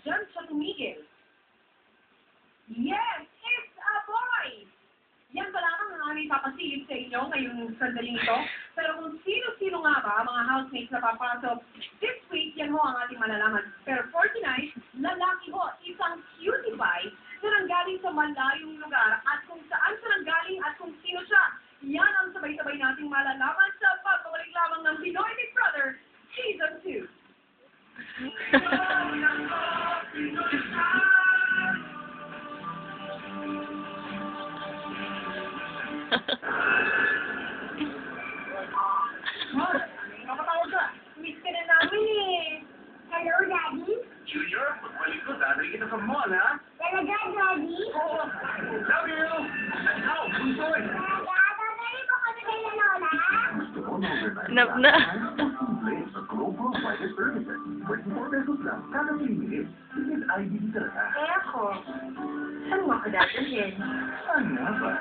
Diyan siya tumigil. Yes, it's a boy! Yan pa lamang ang aming papasilip sa inyo ngayong sandaling ito. Pero kung sino-sino nga ba ang mga housemates na papasok this week, yan ho ang ating malalaman. Pero for tonight, lalaki ho, isang cutie pie na nanggaling sa malayong lugar at kung saan siya nanggaling at kung sino siya. Yan ang sabay-sabay nating malalaman sa pagbabalik lamang ng Pinoy Big Brother Season 2. Kapatawag ka. Miss ka na namin eh. Hello, Daddy? Junior, pagbalik ko, dadali kita sa mall, ha? Talaga, Daddy? Oo. Love you! And now, bunsoy! Talaga? Daddy ko kami kay Lola? Gusto mo na overnight Nap na. Play sa Global Wireless Services. 24 pesos lang, kada 3 minutes. This is IDD talaga. Eh ako, saan mo ka dadalhin? Saan nga ba?